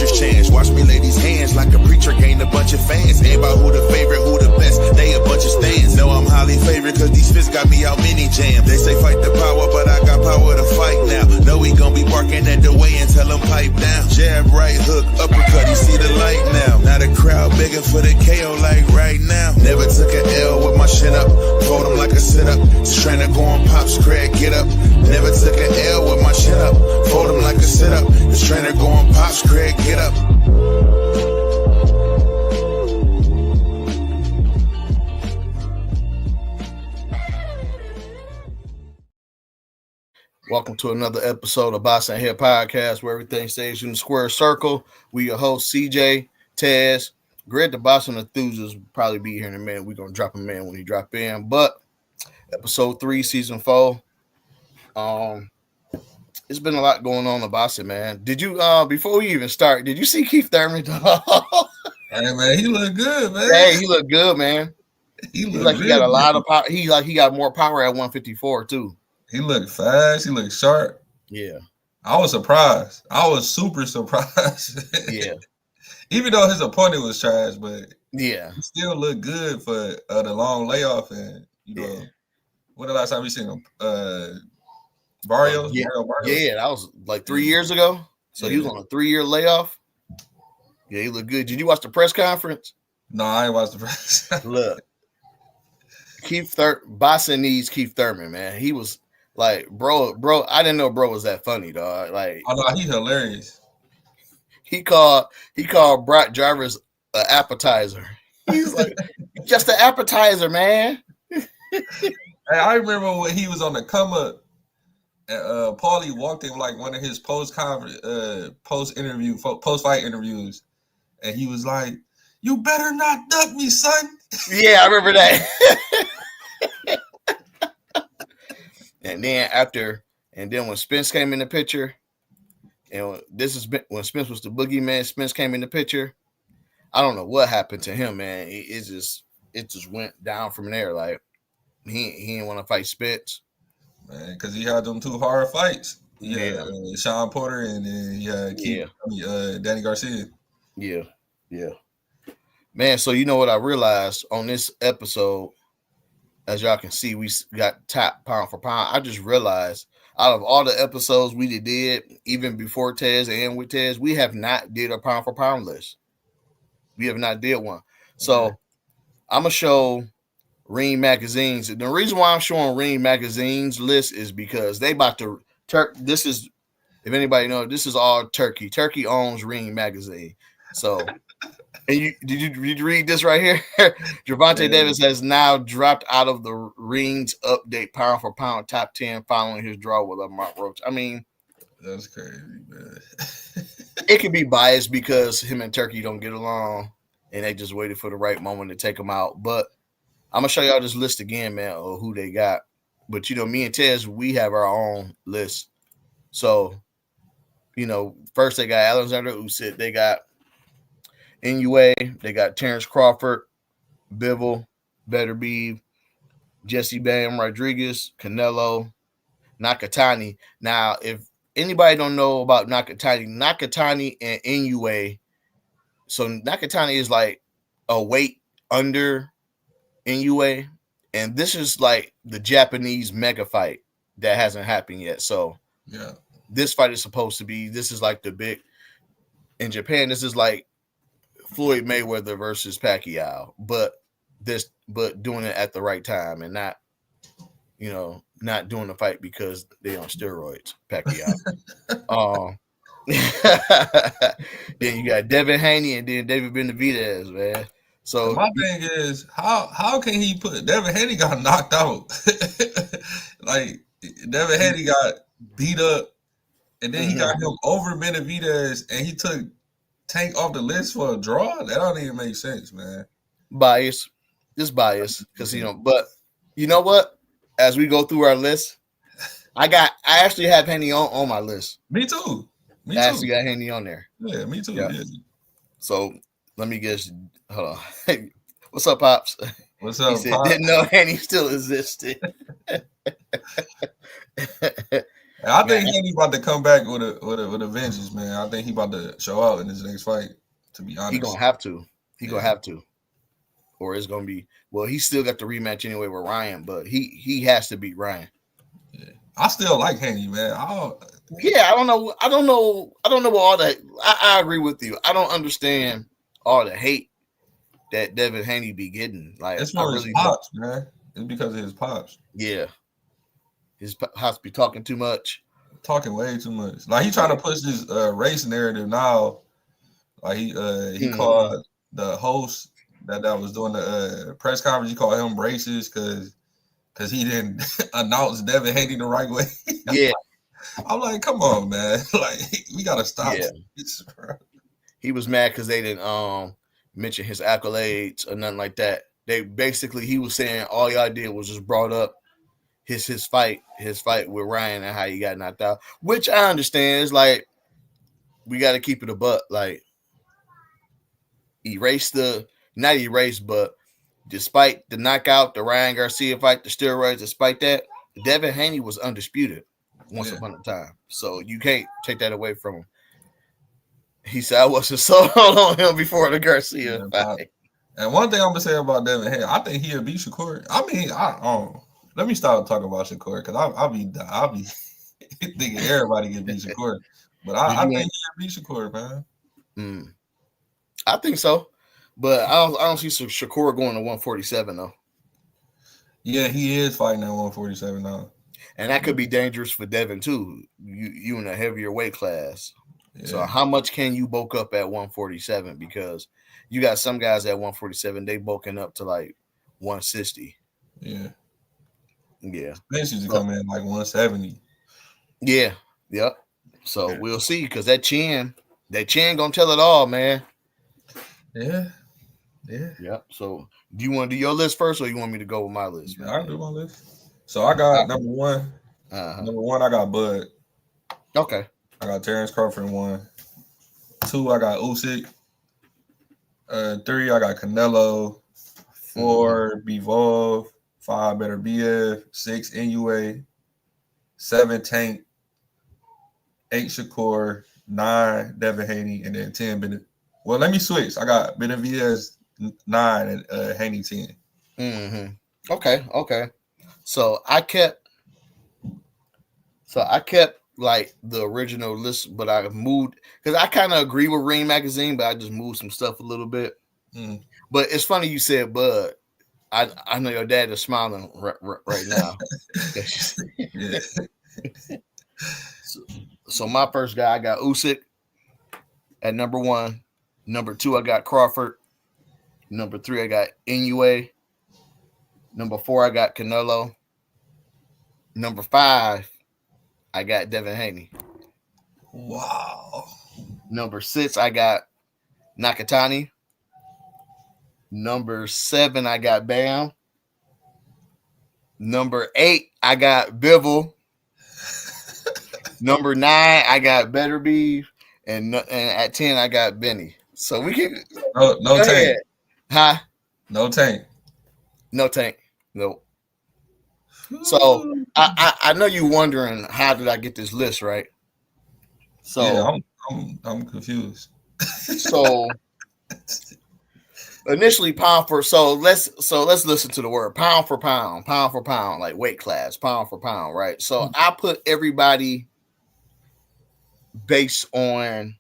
puncher's chance. Watch me lay these hands like a preacher gained a bunch of fans. Ain't about who the favorite, who the best, they a bunch of stands. Know I'm highly favored cause these fists got me out mini jam. They say fight the power, but I got power to fight now. Know we gon' be barking at the way and tell them pipe down. Jab, right hook, uppercut, you see the light now. Now the crowd begging for the KO like right now. Never took an L with my chin up, fold them like a sit-up. This trainer going pops, Craig, get up. Never took an L with my chin up, fold them like a sit-up. This trainer going pops, Craig, get up. Welcome to another episode of Boxing Head Podcast, where everything stays in the square circle. We your host, CJ, Taz, Greg, the boxing enthusiast, will probably be here in a minute. We're going to drop him in when he drop in. But episode 3, season 4. It's been a lot going on in boxing, man. Did you, before we even start, did you see Keith Thurman? Hey, man, he look good, man. Hey, he look good, man. He like he got a lot of power. He got more power at 154, too. He looked fast. He looked sharp. Yeah. I was surprised. I was super surprised. Yeah. Even though his opponent was trash, but yeah, he still looked good for the long layoff. And, you know, when the last time we seen him? Barrios? Yeah. Barrios? Yeah, that was like 3 years ago. So he was on a 3-year layoff. Yeah, he looked good. Did you watch the press conference? No, I ain't watched the press. Look, Boxing needs Keith Thurman, man. He was like, bro, I didn't know bro was that funny, dog. Like, oh no, he's hilarious. He called Brock Jarvis an appetizer. He's like, just an appetizer, man. Hey, I remember when he was on the come up. Paulie walked in like one of his post fight interviews, and he was like, "You better not duck me, son." Yeah, I remember that. And then when Spence came in the picture, and when Spence was the boogeyman, Spence came in the picture. I don't know what happened to him, man. It just went down from there. Like he didn't want to fight Spence. Man, because he had them 2 hard fights. Sean Porter and then Danny Garcia. Yeah. Man, so you know what I realized on this episode, as y'all can see, we got top pound for pound. I just realized out of all the episodes we did, even before Tez and with Tez, we have not did a pound for pound list. We have not did one. So I'm going to show Ring Magazine's. The reason why I'm showing Ring Magazine's list is because they about to this is, if anybody knows, this is all Turkey. Turkey owns Ring Magazine. So, and did you read this right here? Gervonta Davis has now dropped out of the Ring's update pound for pound top 10 following his draw with Mark Roach. I mean, that's crazy, man. It could be biased because him and Turkey don't get along, and they just waited for the right moment to take him out. But I'm going to show y'all this list again, man, of who they got. But, you know, me and Tez, we have our own list. So, you know, first they got Alexander Usyk. They got Inoue. They got Terrence Crawford, Bivol, Beterbiev, Jesse Bam Rodriguez, Canelo, Nakatani. Now, if anybody don't know about Nakatani and Inoue, so Nakatani is like a weight under Inoue, and this is like the Japanese mega fight that hasn't happened yet. So this fight is supposed to be, this is like the big, in Japan, this is like Floyd Mayweather versus Pacquiao, but doing it at the right time and not, you know, not doing the fight because they on steroids, Pacquiao. Then you got Devin Haney and then David Benavidez, man. So my thing is, how can he put Devin Haney got knocked out? Like Devin Haney got beat up, and then he got him over Benavidez, and he took Tank off the list for a draw. That don't even make sense, man. Bias, just bias, because but you know what? As we go through our list, I actually have Haney on my list. Me too. I actually got Haney on there. Yeah, me too. Yeah. So let me guess. Hold on. Hey, what's up, Pops? What's up, He said, Pops? didn't know Haney still existed. I think Haney about to come back with a vengeance, man. I think he about to show out in his next fight. To be honest, he gonna have to. Gonna have to, or it's gonna be. Well, he still got the rematch anyway with Ryan, but he has to beat Ryan. Yeah. I still like Haney, man. Yeah, I don't know what all that. I agree with you. I don't understand all the hate that Devin Haney be getting. Like, it's for his pops, man. It's because of his pops. Yeah, his pops be talking too much. Talking way too much. Like, he trying to push this race narrative now. Like, he called the host that was doing the press conference. He called him racist because he didn't announce Devin Haney the right way. Yeah. I'm like, come on, man. Like, we gotta stop. Yeah. He was mad because they didn't mention his accolades or nothing like that. He was saying all y'all did was just brought up his fight with Ryan and how he got knocked out, which I understand. Is like, we got to keep it a buck. Like, not erased, but despite the knockout, the Ryan Garcia fight, the steroids, despite that, Devin Haney was undisputed once upon a time. So you can't take that away from him. He said, I wasn't sold on him before the Garcia fight. And one thing I'm gonna say about Devin Haney, I think he'll beat Shakur. I mean, let me start talking about Shakur because I'll be thinking everybody can beat Shakur, but I think he'll beat Shakur, man. I think so, but I don't see Shakur going to 147 though. Yeah, he is fighting at 147 now, and that could be dangerous for Devin too. You in a heavier weight class. Yeah. So how much can you bulk up at 147? Because you got some guys at 147, they bulking up to like 160. Yeah. Yeah. Spence used to come in like 170. Yeah. Yep. So we'll see, because that chin gonna tell it all, man. Yeah. Yeah. Yep. So do you want to do your list first, or you want me to go with my list? Yeah, I'll do my list. So I got number one. Number one, I got Bud. Okay. I got Terrence Crawford in 1. 2, I got Usyk. 3, I got Canelo. 4, Bivol. 5, Better BF. 6, NUA. 7, Tank. 8, Shakur. 9, Devin Haney. And then 10, Bennett. Well, let me switch. I got Benavidez 9 and Haney 10. Okay. So I kept like the original list, but I moved because I kind of agree with Ring Magazine, but I just moved some stuff a little bit. But it's funny you said Bud. I know your dad is smiling right now. Yeah. So my first guy, I got Usyk at number 1. Number 2, I got Crawford. Number 3, I got Inoue. Number 4, I got Canelo. Number 5, I got Devin Haney. Wow. Number 6, I got Nakatani. Number 7, I got Bam. Number 8, I got Bivol. Number 9, I got Better Beef. And at 10, I got Benny. So we can no Tank. Ahead. Huh? No Tank. No Tank. Nope. So I know you're wondering, how did I get this list, right? So yeah, I'm confused. So initially let's listen to the word pound for pound, like weight class, pound for pound, right? So I put everybody based on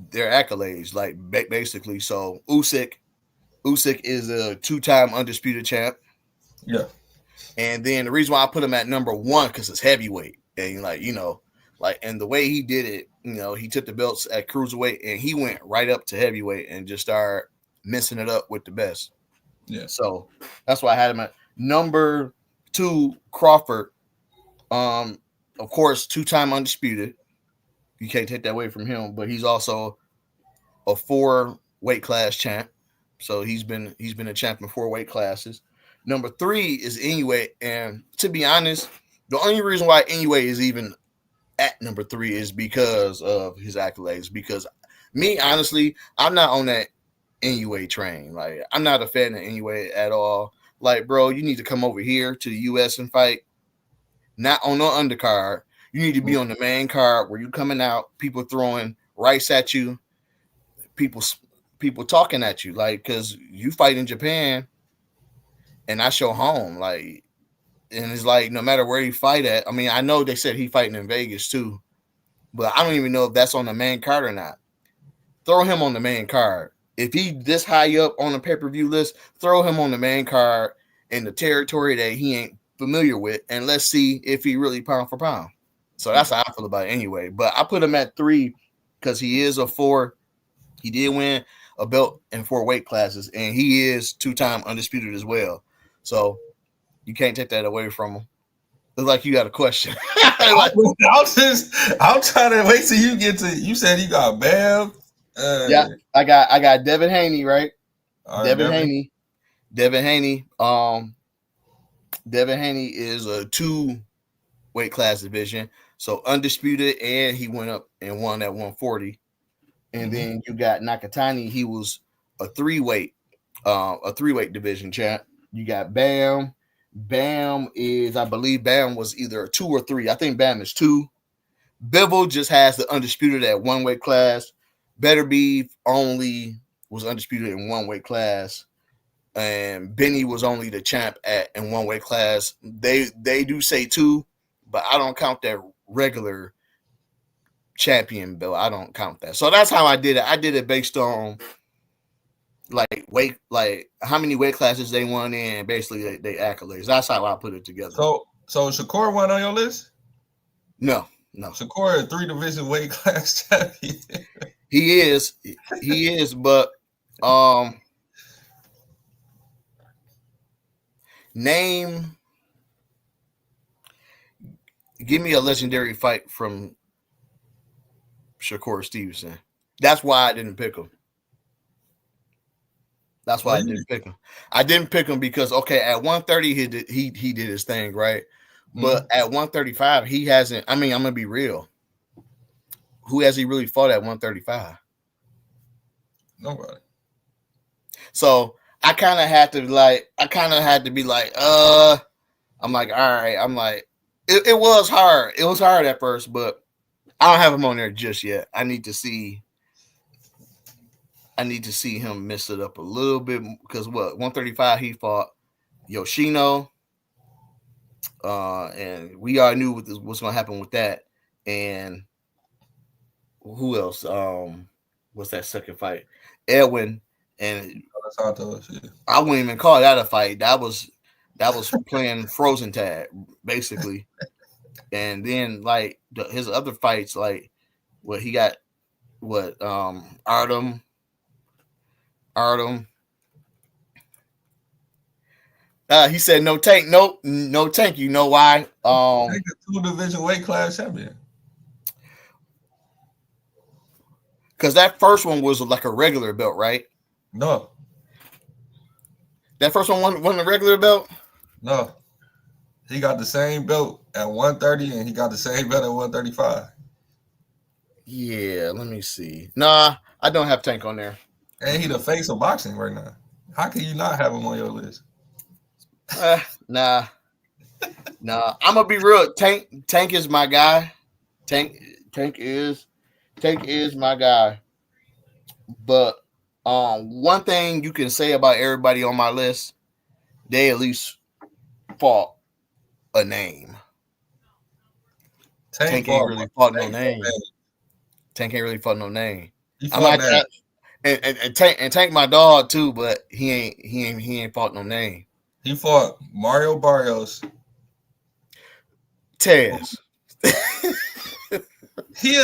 their accolades, like basically. So Usyk is a 2-time undisputed champ. Yeah. And then the reason why I put him at number 1, because it's heavyweight. And and the way he did it, he took the belts at cruiserweight and he went right up to heavyweight and just started messing it up with the best. Yeah. So that's why I had him at number 2, Crawford. Of course, 2-time undisputed. You can't take that away from him, but he's also a 4 weight class champ. So he's been a champion 4 weight classes. Number 3 is Inoue, and to be honest, the only reason why Inoue is even at number 3 is because of his accolades. Because me, honestly, I'm not on that Inoue train. Like, I'm not a fan of Inoue at all. Like, bro, you need to come over here to the U.S. and fight. Not on no undercard. You need to be on the main card where you coming out, people throwing rice at you, people talking at you, like, because you fight in Japan and that's your home, like, and it's like no matter where you fight at. I mean, I know they said he fighting in Vegas too, but I don't even know if that's on the main card or not. Throw him on the main card. If he this high up on the pay-per-view list, throw him on the main card in the territory that he ain't familiar with, and let's see if he really pound for pound. So that's how I feel about it anyway. But I put him at 3 because he is a 4. He did win a belt in 4 weight classes, and he is 2-time undisputed as well. So you can't take that away from him. It's like you got a question. I'm trying to wait till you get to. You said you got Bam. Yeah, I got Devin Haney, right? Right, Devin Haney. Devin Haney is a 2 weight class division, so undisputed, and he went up and won at 140. And then you got Nakatani. He was a 3-weight division champ. You got Bam. Bam is, I believe, Bam was either a 2 or 3. I think Bam is 2. Bivol just has the undisputed at 1 weight class. Better Beef only was undisputed in 1 weight class, and Benny was only the champ in 1 weight class. They do say 2, but I don't count that regular champion belt. I don't count that. So that's how I did it. I did it based on like how many weight classes they won in, basically they accolades. That's how I put it together. So Shakur won on your list? No. Shakur is 3 division weight class champion. He is, but give me a legendary fight from Shakur Stevenson. That's why I didn't pick him. I didn't pick him because at 130 he did his thing, right? But at 135 he hasn't. I mean, I'm gonna be real. Who has he really fought at 135? Nobody. So I kind of had to be like, I'm like, all right. I'm like, it was hard. It was hard at first, but I don't have him on there just yet. I need to see him mess it up a little bit because 135 he fought Yoshino, and we already knew what's going to happen with that. And who else? What's that second fight? Edwin. And I wouldn't even call that a fight. That was playing frozen tag, basically. And then like his other fights, like he got Artem. He said no tank, no tank. You know why? Take a 2 division weight class champion. Because that first one was like a regular belt, right? No. That first one wasn't a regular belt? No. He got the same belt at 130 and he got the same belt at 135. Yeah, let me see. Nah, I don't have Tank on there. And he the face of boxing right now. How can you not have him on your list? Nah. I'm gonna be real. Tank is my guy. Tank is my guy. But one thing you can say about everybody on my list, they at least fought a name. Tank ain't really fought no name. Tank ain't really fought no name. And Tank my dog too, but he ain't fought no name. He fought Mario Barrios. Tez. He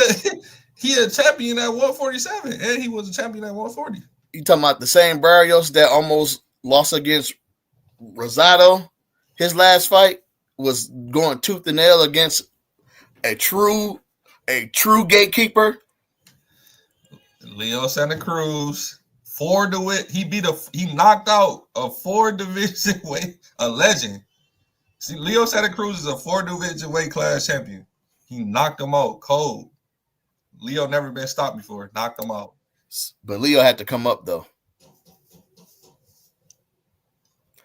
a champion at 147, and he was a champion at 140. You talking about the same Barrios that almost lost against Rosado? His last fight was going tooth and nail against a true gatekeeper. Leo Santa Cruz, he knocked out a 4 division weight, a legend. See, Leo Santa Cruz is a 4 division weight class champion. He knocked him out cold. Leo never been stopped before. Knocked him out. But Leo had to come up though.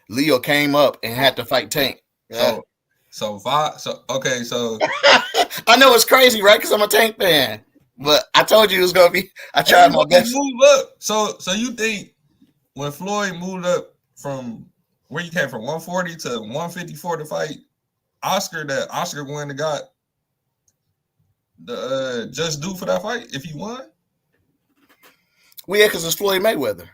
Leo came up and had to fight Tank. Yeah. So five. So okay. So I know it's crazy, right? Because I'm a Tank fan. But I told you it was gonna be. I tried my everybody best. moved up. So you think when Floyd moved up from where you came from 140 to 154 to fight Oscar, that Oscar wouldn't have got the just due for that fight if he won? Well, yeah, because it's Floyd Mayweather.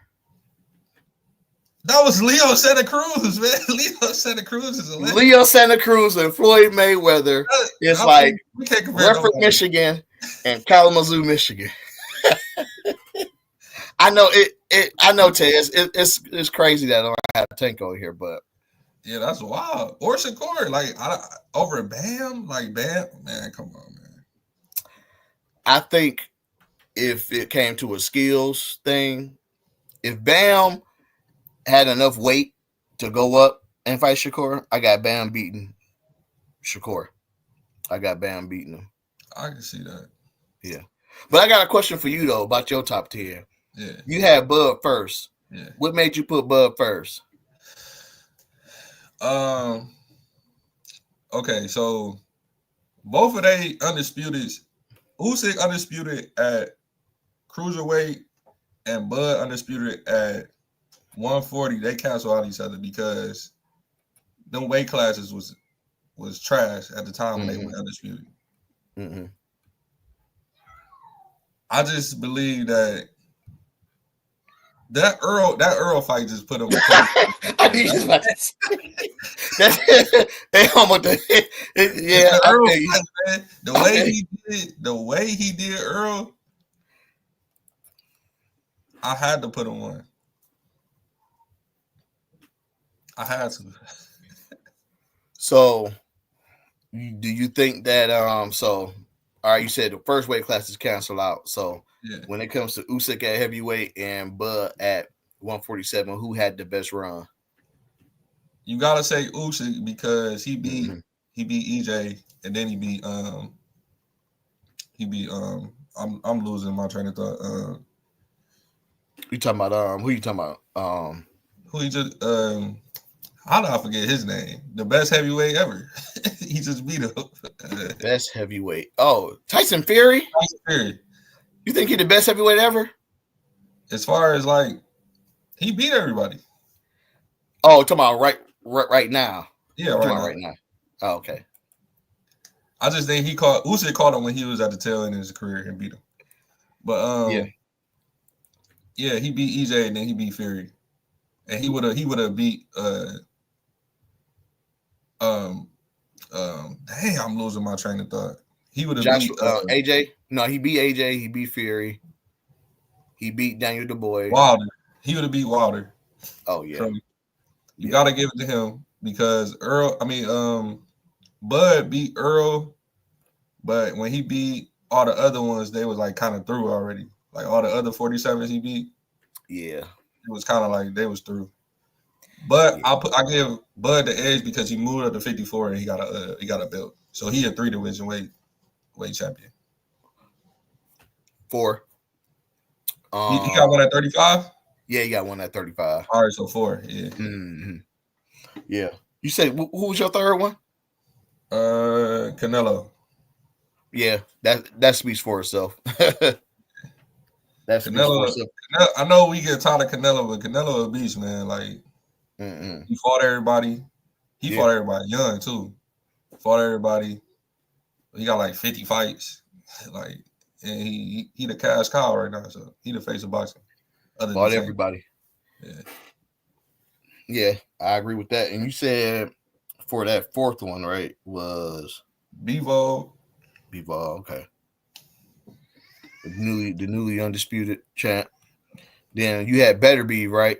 That was Leo Santa Cruz, man. Leo Santa Cruz is a legend. Leo Santa Cruz and Floyd Mayweather is like we can't compare Rutherford, Michigan, and Kalamazoo, Michigan. I know it. I know, Tez. It's crazy that I don't have Tank over here, but yeah, that's wild. Or Shakur, like over Bam, like Bam, man, come on, man. I think if it came to a skills thing, if Bam had enough weight to go up and fight Shakur, I got Bam beating Shakur. I got Bam beating him. I can see that. Yeah. But I got a question for you, though, about your top 10. Yeah. You had Bud first. Yeah. What made you put Bud first? Okay, so both of they undisputed. Usyk undisputed at cruiserweight and Bud undisputed at 140. They cancel out each other because them weight classes was trash at the time when they went undisputed. Mm-hmm. I just believe that Earl fight just put him. I knew you was about to say that. Yeah, Earl fight, man. The way he did Earl, I had to put him on. I had to. So, do you think that so? All right, you said the first weight class is canceled out. So, Yeah. When it comes to Usyk at heavyweight and Bud at 147, who had the best run? You gotta say Usyk because he beat EJ and then he beat I'm losing my train of thought. You talking about who you talking about? Who he just how did I forget his name? The best heavyweight ever. He just beat him. Best heavyweight. Oh, Tyson Fury? Tyson Fury. You think he the best heavyweight ever? As far as like he beat everybody. Oh, talking about right now. Yeah, right now. Oh, okay. I just think Usyk caught him when he was at the tail end of his career and beat him. But yeah, he beat EJ and then he beat Fury. And he would have beat dang, I'm losing my train of thought. He would have beat AJ. No, he beat AJ. He beat Fury. He beat Daniel Dubois. Wilder. He would have beat Wilder. Oh yeah. So you gotta give it to him because Bud beat Earl, but when he beat all the other ones, they was like kind of through already. Like all the other 47s he beat. Yeah. It was kind of like they was through. But I give Bud the edge because he moved up to 54 and he got a belt. So he a 3-division weight champion. 4. He got one at 35? Yeah, he got one at 35. All right, so 4. Yeah. Mm-hmm. Yeah. You said who was your third one? Canelo. Yeah, that speaks for itself. That's Canelo. I know we get tired of Canelo, but Canelo a beast, man. Like he fought everybody. He fought everybody young too. Fought everybody. He got like 50 fights. Like, and he the cash cow right now. So he the face of boxing. Fought everybody. Yeah. Yeah, I agree with that. And you said for that fourth one, right, was Bivol. Okay. The newly undisputed champ. Then you had Better Be, right?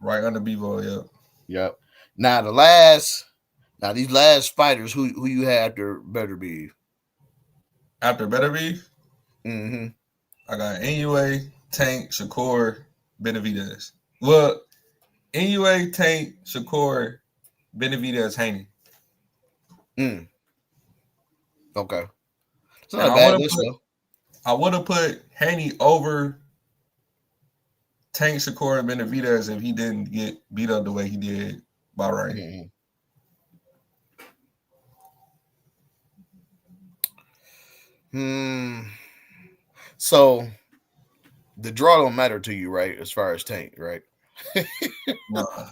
Right under Bivol, yeah. Yep. Now these last fighters, who you had after Better Be? After Better Be? Mm-hmm. I got NUA, Tank, Shakur, Benavidez. Well, NUA, Tank, Shakur, Benavidez, Haney. Okay. It's not a bad list, though. I would have put Haney over Tank, Shakur, and Benavidez if he didn't get beat up the way he did by Ryan. So the draw don't matter to you, right? As far as Tank, right? Nah,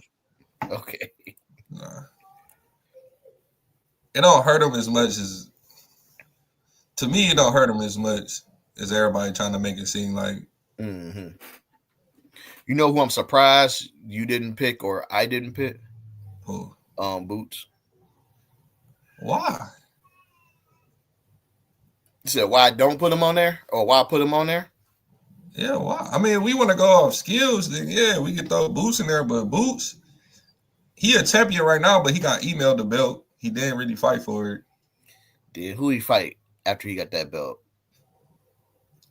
Okay. nah. It don't hurt him as much as, to me, it don't hurt him as much as everybody trying to make it seem like. Mm-hmm. You know who I'm surprised you didn't pick or I didn't pick? Who? Boots. Why? You said why I don't put him on there or why I put him on there? Yeah, why? I mean, we want to go off skills, then yeah, we can throw Boots in there, but Boots, he a champion right now, but he got emailed the belt. He didn't really fight for it. Did who he fight after he got that belt?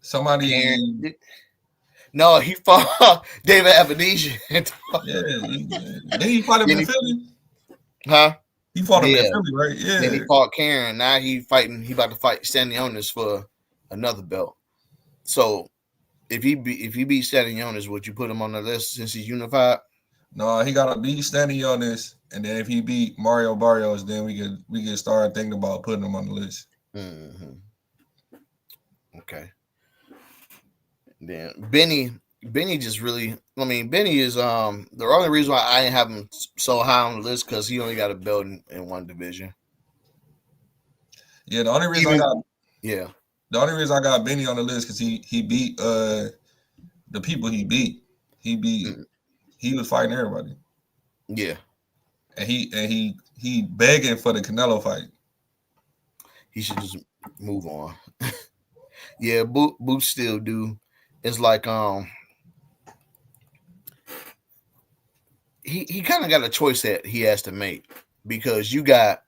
Somebody, No, he fought David Ebenezer. yeah, then he fought him Then in he- Philly. Huh? He fought him in Yeah. Philly, right? Yeah. Then he fought Karen. Now he fighting. He about to fight Stanionis for another belt. So if he beat Stanionis, would you put him on the list since he's unified? No, he got to beat Stanley on this, and then if he beat Mario Barrios, then we could start thinking about putting him on the list. Mm-hmm. Okay. Then Benny just really. I mean, Benny is the only reason why I didn't have him so high on the list because he only got a belt in one division. Yeah, the only reason I got Benny on the list because he beat the people he beat. He was fighting everybody. Yeah. And he begging for the Canelo fight. He should just move on. Yeah, Boots still do. It's like he kind of got a choice that he has to make because you got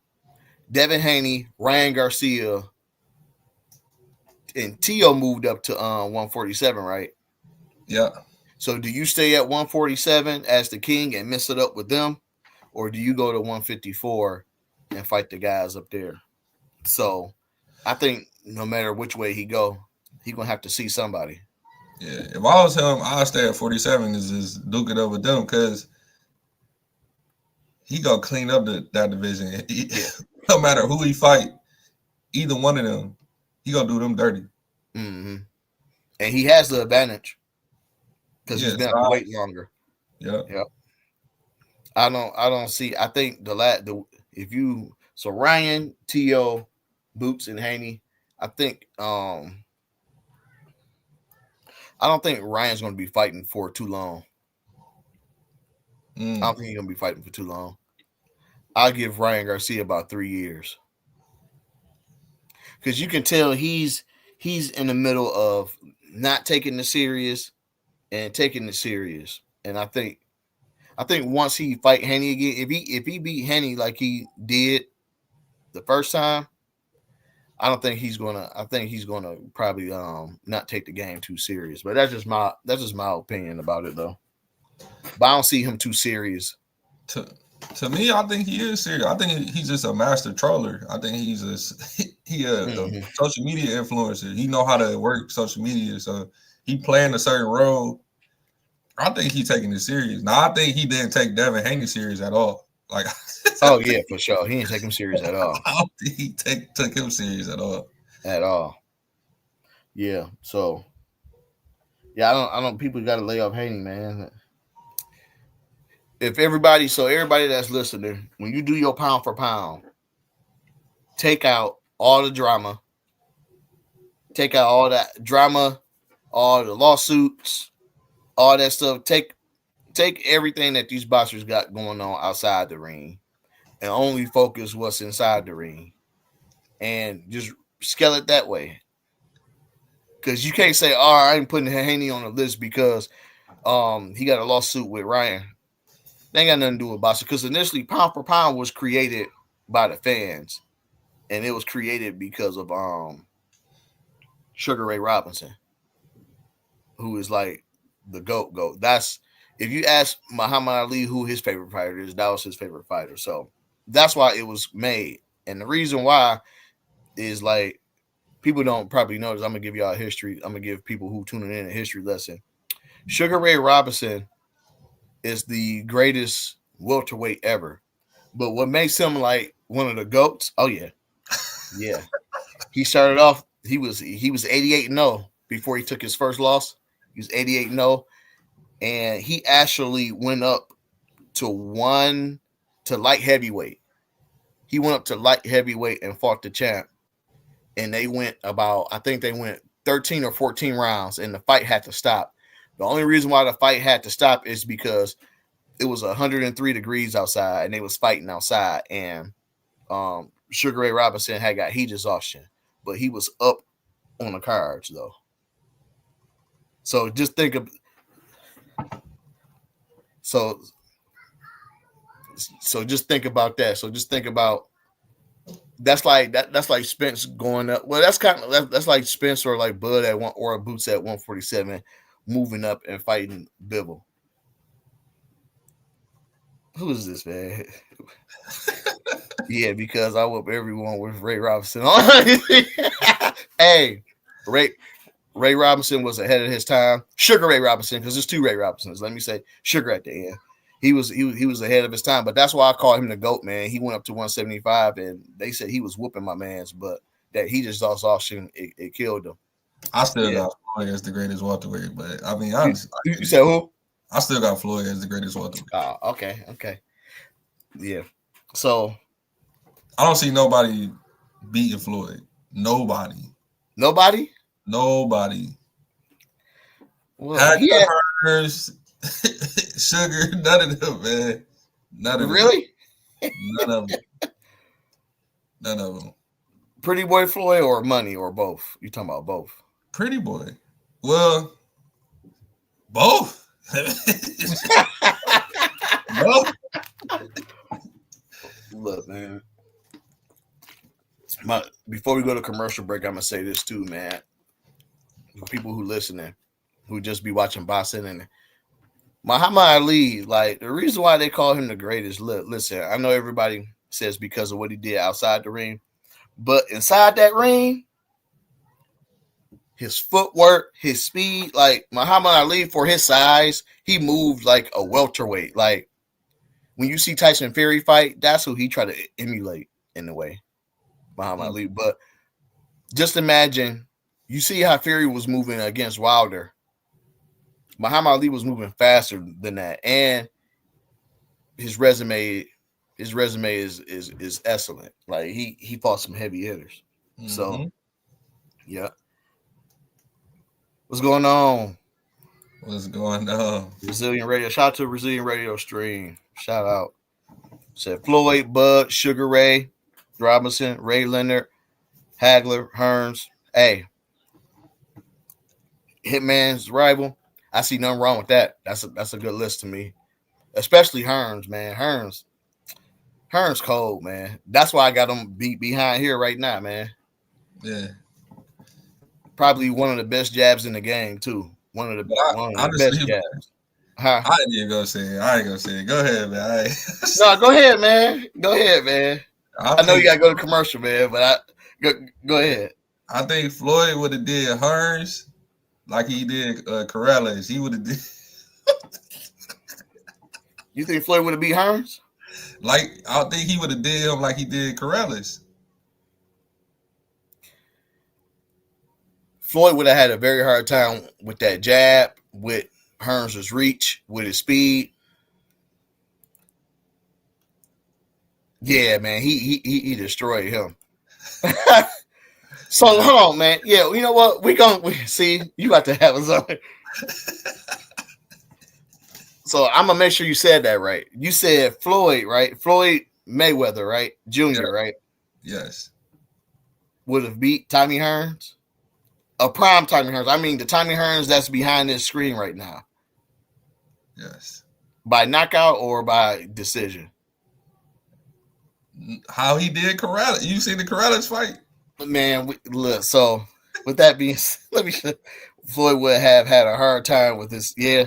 Devin Haney, Ryan Garcia, and Tio moved up to 147, right? Yeah. So do you stay at 147 as the king and mess it up with them, or do you go to 154 and fight the guys up there? So I think no matter which way he go, he gonna have to see somebody. Yeah. If I was him, I'd stay at 47 and just duke it up with them because he gonna clean up that division. No matter who he fight, either one of them, he gonna do them dirty. Mm-hmm. And he has the advantage because he's been at the weight longer. Yeah. Yep. I don't see. I think so Ryan, T.O., Boots, and Haney. I think I don't think Ryan's going to be fighting for too long. I don't think he's going to be fighting for too long. I'll give Ryan Garcia about 3 years because you can tell he's in the middle of not taking it serious and taking it serious. And I think once he fight Haney again, if he beat Haney like he did the first time, I think he's gonna probably not take the game too serious. But that's just my opinion about it though. But I don't see him too serious. To me, I think he is serious. I think he's just a master troller. I think he's a social media influencer. He know how to work social media, so he playing a certain role. I think he's taking it serious. Now, I think he didn't take Devin Haney serious at all. Like, oh yeah, for sure, he didn't take him serious at all. I don't think he took him serious at all. At all. Yeah. So, yeah, I don't. People got to lay off Haney, man. If everybody that's listening, when you do your pound for pound, take out all the drama, take out all that drama, all the lawsuits, all that stuff. Take everything that these boxers got going on outside the ring and only focus what's inside the ring and just scale it that way. Because you can't say, oh, I ain't putting Haney on the list because he got a lawsuit with Ryan. They ain't got nothing to do with boxing. Because initially, pound for pound was created by the fans. And it was created because of Sugar Ray Robinson, who is like the GOAT. That's, if you ask Muhammad Ali who his favorite fighter is, that was his favorite fighter. So that's why it was made. And the reason why is like, people don't probably know this. I'm going to give y'all a history. I'm going to give people who tuning in a history lesson. Sugar Ray Robinson is the greatest welterweight ever. But what makes him like one of the GOATs, oh yeah. Yeah. He started off he was 88-0 before he took his first loss. He was 88-0, and he actually went up to light heavyweight. He went up to light heavyweight and fought the champ, and they went I think they went 13 or 14 rounds, and the fight had to stop. The only reason why the fight had to stop is because it was 103 degrees outside, and they was fighting outside, and Sugar Ray Robinson had got heat exhaustion, but he was up on the cards though. So just think of just think about that. So just think about that's like Spence going up. Well, that's like Spence or like Bud at one or Boots at 147 moving up and fighting Bivol. Who is this, man? Yeah, because I whoop everyone with Ray Robinson on. Hey, Ray Robinson was ahead of his time. Sugar Ray Robinson, because there's two Ray Robinsons. Let me say Sugar at the end. He was ahead of his time, but that's why I call him the GOAT, man. He went up to 175, and they said he was whooping my man's, but that he just lost option, it killed him. I still got Floyd as the greatest welterweight, but I mean, you said who? I still got Floyd as the greatest welterweight. Oh, okay, yeah. So I don't see nobody beating Floyd. Nobody. Well, Hearns, Sugar, none of them, man. None of them. Really? None of them. Pretty Boy Floyd or Money or both? You talking about both? Pretty Boy. Well, both. Both. Look, man. Before we go to commercial break, I'm gonna say this too, man. For people who listening, who just be watching boxing, and Muhammad Ali, like the reason why they call him the greatest. Listen, I know everybody says because of what he did outside the ring, but inside that ring, his footwork, his speed, like Muhammad Ali for his size, he moved like a welterweight. Like when you see Tyson Fury fight, that's who he tried to emulate in a way, Muhammad Ali. But just imagine, you see how Fury was moving against Wilder. Muhammad Ali was moving faster than that, and his resume is excellent. Like he fought some heavy hitters. Mm-hmm. So, yeah. What's going on? Brazilian radio. Shout out to Brazilian radio stream. Shout out. Said Floyd, Bud, Sugar Ray Robinson, Ray Leonard, Hagler, Hearns. Hey, Hitman's rival. I see nothing wrong with that. That's a good list to me. Especially Hearns, man. Hearns cold, man. That's why I got him behind here right now, man. Yeah. Probably one of the best jabs in the game, too. One of the best jabs. Huh? I ain't even gonna say it. Go ahead, man. No, go ahead, man. I know you gotta go to commercial, man, but go ahead. I think Floyd would have did Hearns like he did Corrales. He would have did. You think Floyd would have beat Hearns? Like, I think he would have did him like he did Corrales. Floyd would have had a very hard time with that jab, with Hearns' reach, with his speed. Yeah, man, he destroyed him. So hold on, man. Yeah, you know what? We see you got to have us on. So I'm gonna make sure you said that right. You said Floyd, right? Floyd Mayweather, right? Junior, right? Yes. Would have beat Tommy Hearns. A prime Tommy Hearns. I mean, the Tommy Hearns that's behind this screen right now. Yes. By knockout or by decision? How he did Corrales. You see the Corrales fight? Man, look. So with that being said, Floyd would have had a hard time with this. Yeah,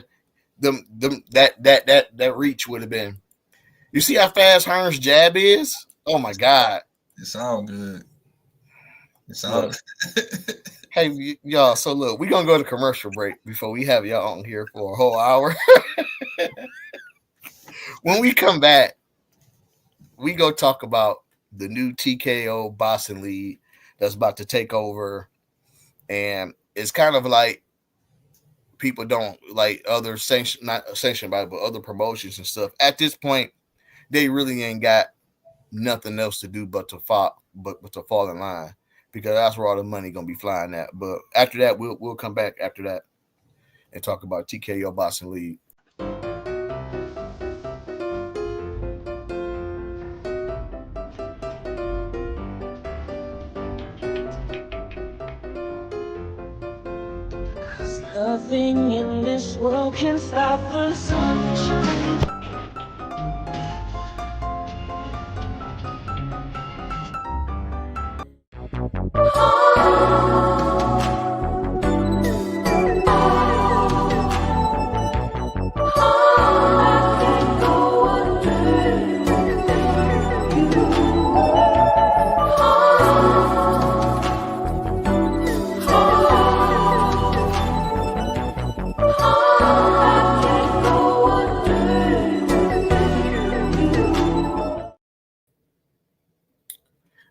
that reach would have been. You see how fast Hearns' jab is? Oh my God! It sounds good. It sounds. Hey, y'all. So look, we're gonna go to commercial break before we have y'all on here for a whole hour. When we come back, we go talk about the new TKO Boxing League that's about to take over And it's kind of like people don't like other not sanctioned by, but other promotions and stuff. At this point, they really ain't got nothing else to do but to fall in line, because that's where all the money gonna be flying at. But after that, we'll come back after that and talk about TKO Boxing League. Nothing in this world can stop the sunshine.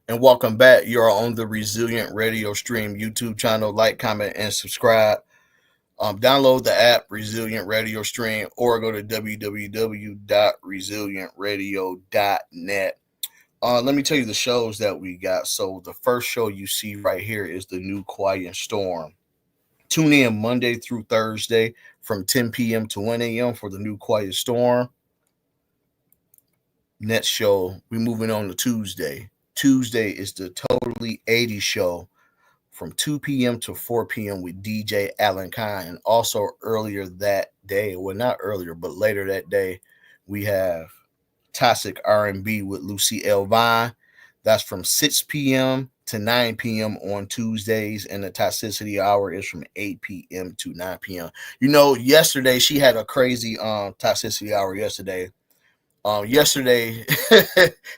And welcome back. You're on the Resilient Radio Stream YouTube channel. Like, comment, and subscribe. Download the app Resilient Radio Stream, or go to www.resilientradio.net. Let me tell you the shows that we got. So the first show you see right here is the New Quiet Storm. Tune in Monday through Thursday from 10 p.m. to 1 a.m. for the New Quiet Storm. Next show, we're moving on to Tuesday. Tuesday is the Totally 80 show from 2 p.m. to 4 p.m. with DJ Alan Kine. And also earlier that day, well, not earlier, but later that day, we have Toxic R&B with Lucy L. Vine. That's from 6 p.m. to 9 p.m. on Tuesdays, and the Toxicity Hour is from 8 p.m. to 9 p.m. You know, yesterday she had a crazy Toxicity Hour yesterday. Yesterday,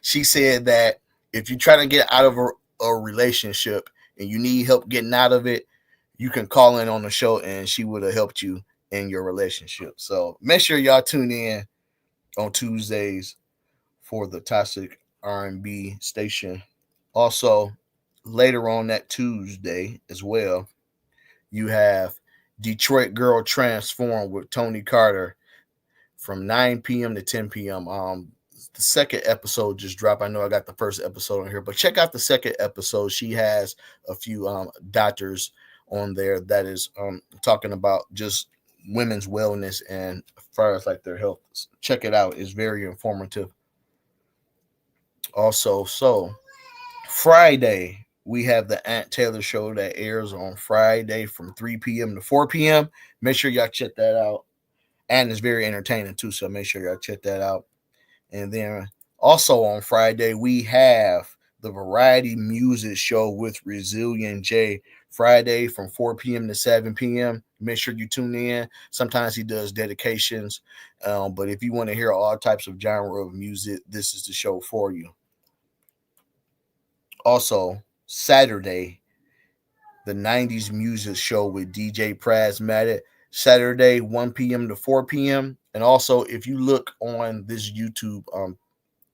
she said that if you try to get out of a relationship and you need help getting out of it, you can call in on the show and she would have helped you in your relationship. So make sure y'all tune in on Tuesdays for the Toxic R&B station. Also, later on that Tuesday as well, you have Detroit Girl Transform with Tony Carter from 9 p.m. to 10 p.m. The second episode just dropped. I know I got the first episode on here, but check out the second episode. She has a few doctors on there that is talking about just women's wellness and as far as like their health. Check it out. It's very informative. Also, so Friday, we have the Aunt Taylor show that airs on Friday from 3 p.m. to 4 p.m. Make sure y'all check that out. And it's very entertaining too, so make sure y'all check that out. And then also on Friday, we have the Variety Music Show with Resilient J, Friday from 4 p.m. to 7 p.m. Make sure you tune in. Sometimes he does dedications, but if you want to hear all types of genre of music, this is the show for you. Also, Saturday, the 90s Music Show with DJ Prasmatic, Saturday, 1 p.m. to 4 p.m. And also, if you look on this YouTube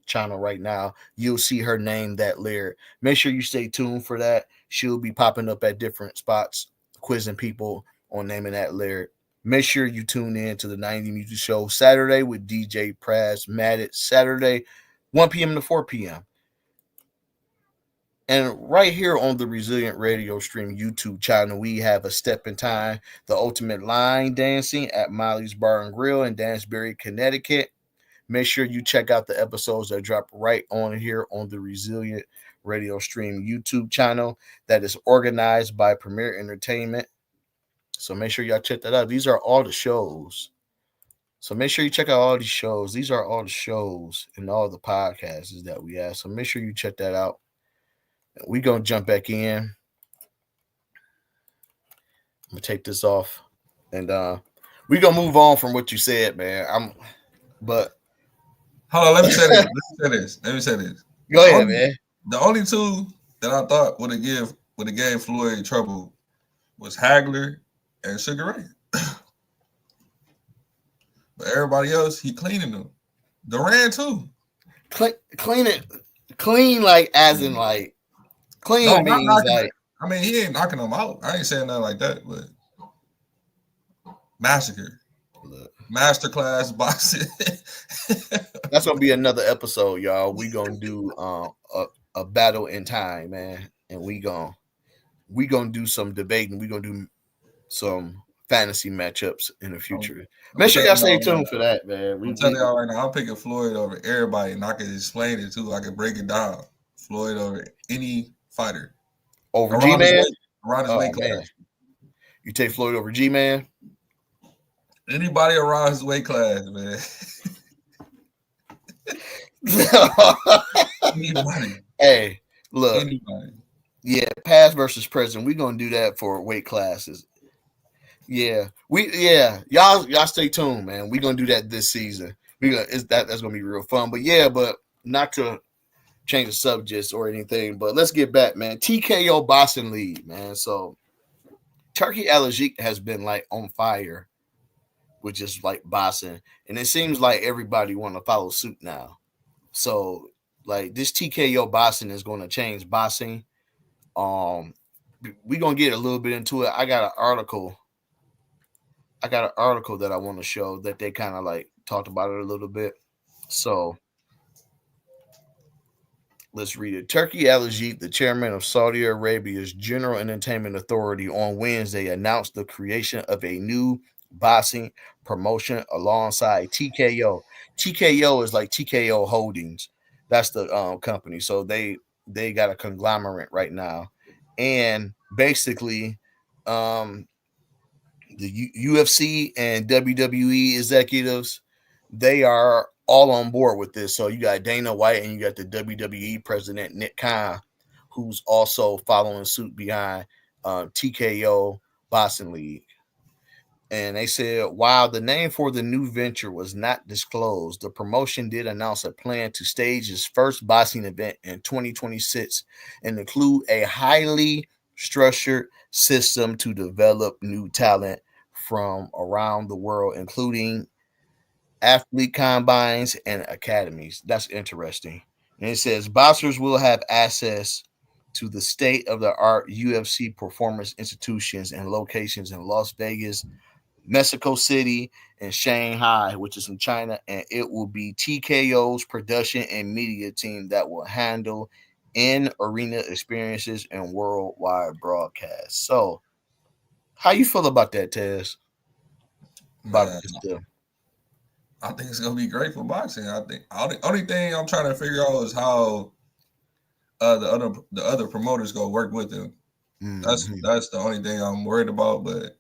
channel right now, you'll see her name that lyric. Make sure you stay tuned for that. She'll be popping up at different spots, quizzing people on naming that lyric. Make sure you tune in to the 90 Music Show Saturday with DJ Prasmatic, Saturday, 1 p.m. to 4 p.m. And right here on the Resilient Radio Stream YouTube channel, we have A Step in Time, the ultimate line dancing at Molly's Bar and Grill in Dansbury, Connecticut. Make sure you check out the episodes that drop right on here on the Resilient Radio Stream YouTube channel that is organized by Premier Entertainment. So make sure y'all check that out. These are all the shows. So make sure you check out all these shows. These are all the shows and all the podcasts that we have. So make sure you check that out. We're going to jump back in. I'm going to take this off. And we're going to move on from what you said, man. But hold on, let me say this. Go ahead, man. The only two that I thought would have gave Floyd trouble was Hagler and Sugar Ray. But everybody else, he cleaning them. Duran too. Clean like as in like clean No, means not like I mean, he ain't knocking them out. I ain't saying nothing like that, but massacre. Look, Masterclass boxing. that's gonna be another episode, y'all. We gonna do a battle in time, man, and we gonna do some debating. We gonna do some fantasy matchups in the future. Make sure y'all stay tuned for that, man. I'm telling y'all right now, I'm picking Floyd over everybody, and I can explain it too. I can break it down. Floyd over any fighter. Over G-Man? Around his weight class. You take Floyd over G-Man? Anybody around his weight class, man. Anybody. Hey, look. Anybody. Yeah, past versus present. We're gonna do that for weight classes. Yeah, y'all stay tuned, man. We're gonna do that this season. That's gonna be real fun. But yeah, but not to change the subjects or anything, but let's get back, man. TKO Boxing League, man. So Turki Al-Sheikh has been like on fire with just like boxing, and it seems like everybody want to follow suit now. So like this TKO boxing is going to change boxing. We're gonna get a little bit into it. I got an article that I want to show that they kind of like talked about it a little bit. So let's read it. Turki Al-Sheikh, the chairman of Saudi Arabia's General Entertainment Authority, on Wednesday announced the creation of a new boxing promotion alongside TKO. TKO is like TKO Holdings. That's the company. So they got a conglomerate right now. And basically, the UFC and WWE executives, they are all on board with this. So you got Dana White and you got the WWE president, Nick Khan, who's also following suit behind TKO Boxing League. And they said, while the name for the new venture was not disclosed, the promotion did announce a plan to stage its first boxing event in 2026 and include a highly structured system to develop new talent from around the world, including athlete combines and academies. That's interesting. And it says boxers will have access to the state-of-the-art UFC performance institutions and locations in Las Vegas, Mexico City, and Shanghai, which is in China, and it will be TKO's production and media team that will handle in-arena experiences and worldwide broadcasts. So, how you feel about that, Tez? I think it's gonna be great for boxing. I think only thing I'm trying to figure out is how the other promoters go work with them. Mm-hmm. That's the only thing I'm worried about, but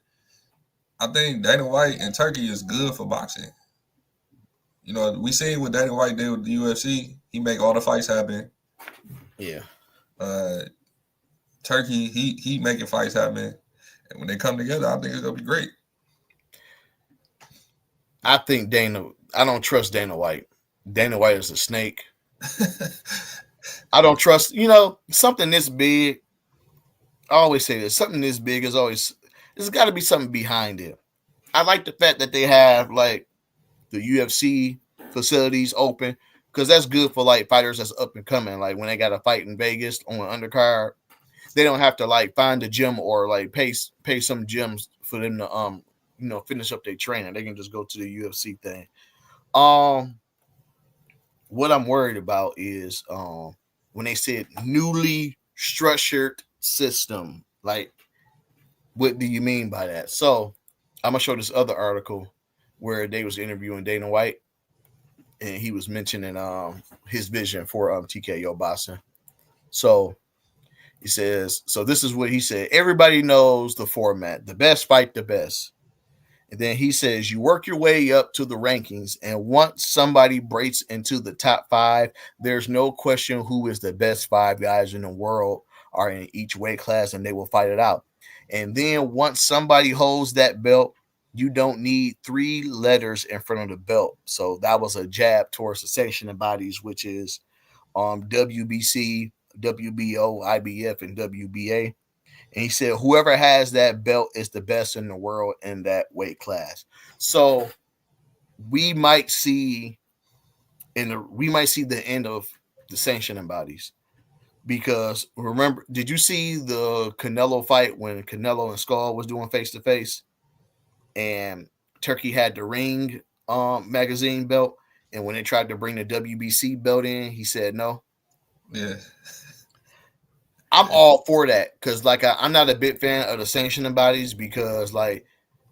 I think Dana White and Turki is good for boxing. You know, we seen what Dana White did with the UFC. He make all the fights happen. Yeah. Turki, he making fights happen. And when they come together, I think it's gonna be great. I don't trust Dana White. Dana White is a snake. I don't trust, something this big. I always say this, something this big there's got to be something behind it. I like the fact that they have like the UFC facilities open because that's good for like fighters that's up and coming. Like when they got a fight in Vegas on an undercard, they don't have to like find a gym or like pay some gyms for them to finish up their training. They can just go to the UFC thing. What I'm worried about is when they said newly structured system, like what do you mean by that? So I'm gonna show this other article where they was interviewing Dana White, and he was mentioning his vision for TKO boxing. So he says, so this is what he said. Everybody knows the format. The best fight the best. And then he says, you work your way up to the rankings, and once somebody breaks into the top 5, there's no question who is the best 5 guys in the world are in each weight class, and they will fight it out. And then once somebody holds that belt, you don't need 3 letters in front of the belt. So that was a jab towards the sanctioning bodies, which is WBC, WBO, IBF, and WBA. And he said, whoever has that belt is the best in the world in that weight class. So we might see the end of the sanctioning bodies. because remember, did you see the Canelo fight when Canelo and Skull was doing face to face, and Turkey had the ring magazine belt, and when they tried to bring the WBC belt in, he said no. Yeah. I'm all for that because, like, I'm not a big fan of the sanctioning bodies because, like,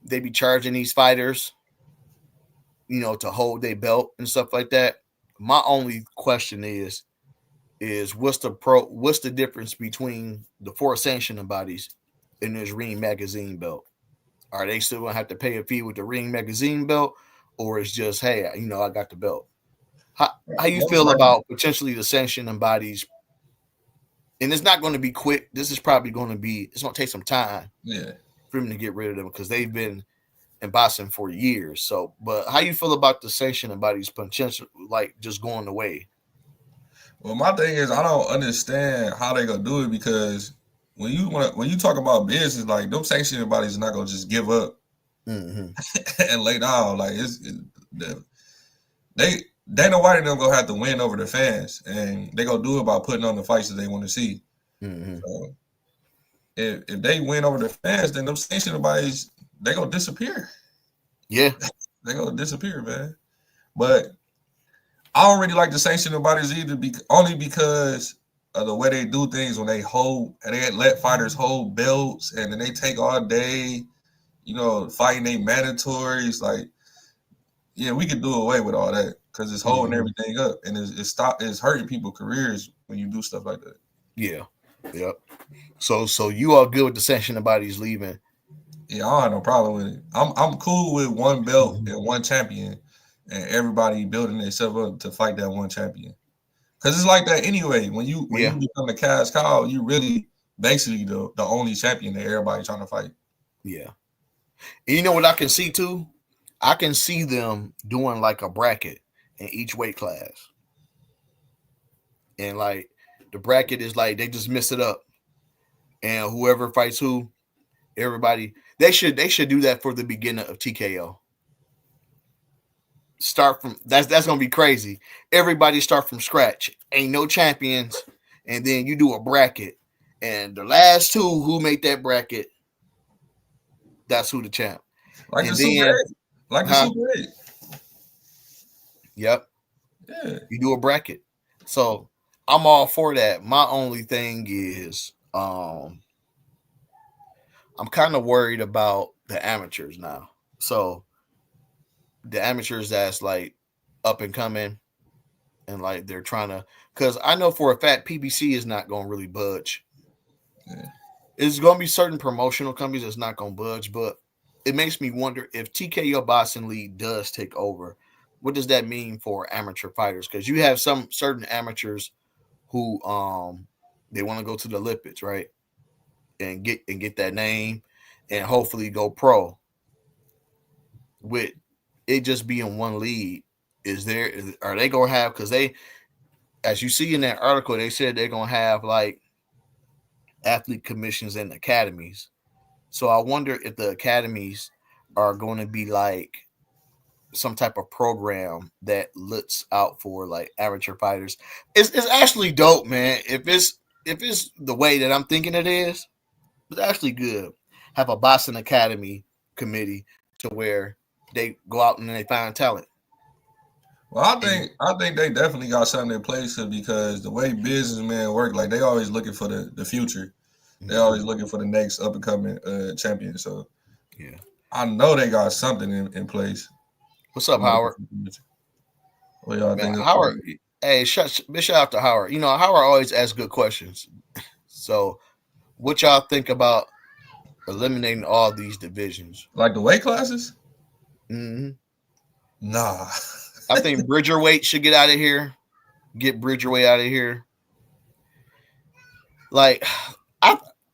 they be charging these fighters, to hold their belt and stuff like that. My only question is what's the difference between the 4 sanctioning bodies and this ring magazine belt? Are they still gonna have to pay a fee with the ring magazine belt, or it's just, hey, I got the belt? How you Most feel likely. about potentially the sanctioning bodies? And it's not going to be quick. This is probably going to take some time Yeah. for them to get rid of them because they've been in boxing for years. So, but how you feel about the sanctioning bodies potential, like, just going away? Well, my thing is, I don't understand how they gonna do it because when you talk about business, like them sanctioning bodies are not gonna just give up Mm-hmm. and lay down. Like they Dana White and them gonna have to win over the fans, and they gonna do it by putting on the fights that they want to see. Mm-hmm. So if they win over the fans, then them sanctioning bodies they gonna disappear. Yeah. They gonna disappear, man. But I don't really like the sanctioning bodies either, only because of the way they do things when they let fighters hold belts and then they take all day, fighting they mandatories. Like, yeah, we could do away with all that because it's holding Mm-hmm. everything up and it's hurting people's careers when you do stuff like that. Yeah. Yep. So you are good with the sanctioning bodies leaving? Yeah, I don't have no problem with it. I'm cool with one belt Mm-hmm. and one champion, and everybody building themselves up to fight that one champion. Because it's like that anyway. When you Yeah. become a cash cow, you really basically the only champion that everybody trying to fight. Yeah. And you know what I can see too? I can see them doing like a bracket in each weight class, and like the bracket is like they just mix it up, and whoever fights who, everybody they should do that for the beginning of TKO. Start from that's gonna be crazy. Everybody start from scratch. Ain't no champions, and then you do a bracket, and the last two who make that bracket, that's who the champ. Like the And Super then, 8. Like the huh? Super 8. Yep, Yeah. you do a bracket. So I'm all for that. My only thing is, I'm kind of worried about the amateurs now. So the amateurs that's like up and coming, and like they're trying to, because I know for a fact PBC is not going to really budge. Yeah. It's going to be certain promotional companies that's not going to budge, but it makes me wonder if TKO Boxing League does take over, what does that mean for amateur fighters? Because you have some certain amateurs who they want to go to the Olympics, right, and get that name, and hopefully go pro. With it just being one league, are they gonna have, because they, as you see in that article, they said they're gonna have like athlete commissions and academies. So I wonder if the academies are going to be like some type of program that looks out for like amateur fighters. It's actually dope, man. If it's the way that I'm thinking it is, it's actually good. Have a Boston Academy committee to where they go out and they find talent. Well, I And think I think they definitely got something in place because the way businessmen work, like they always looking for the future. They always looking for the next up and coming champion. So yeah. I know they got something in place What's to up, make it Howard? for the future. What y'all Man, think? Howard. Hey, big shout out to Howard. Howard always asks good questions. So, what y'all think about eliminating all these divisions? Like the weight classes? Hmm. Nah. I think Bridgerweight should get out of here. Get Bridgerweight out of here. Like,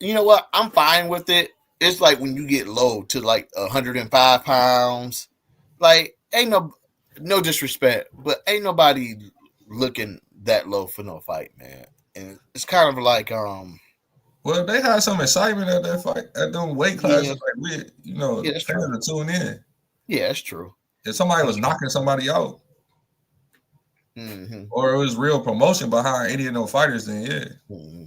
you know what? I'm fine with it. It's like when you get low to like 105 pounds. Like, ain't no disrespect, but ain't nobody looking that low for no fight, man. And it's kind of like, Well, if they had some excitement at that fight, at them weight classes, yeah, like yeah, that's fans true. would tune in. Yeah, that's true. If somebody That's was true. knocking somebody out, Mm-hmm. or it was real promotion behind any of those fighters, then yeah. Mm-hmm.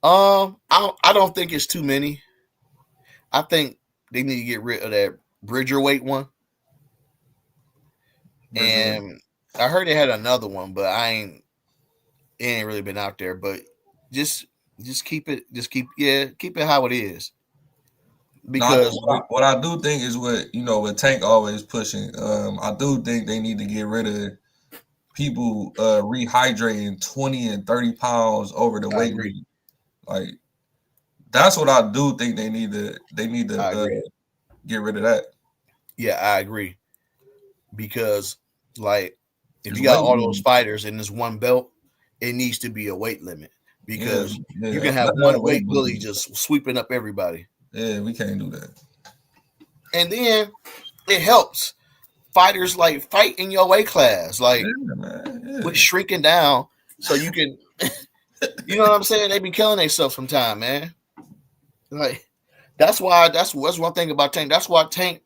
I don't think it's too many. I think they need to get rid of that Bridger weight one. Bridger. And I heard they had another one, but it ain't really been out there. But just keep it keep it how it is. No, I think Because what I do think is what Tank always pushing. I do think they need to get rid of people rehydrating 20 and 30 pounds over the I weight agree. limit. Like that's what I do think they need to I agree. get rid of that. Yeah, I agree. Because like if It's you got weight all those limit. fighters in this one belt, it needs to be a weight limit. Yeah, Because you yeah. can have Let that one weight weight bully bully. just sweeping up everybody. Yeah, we can't do that. And then it helps fighters like fight in your weight class, like Yeah, man. with Yeah. shrinking down so you can you know what I'm saying? They be killing themselves sometime, man. Like that's one thing about Tank. That's why Tank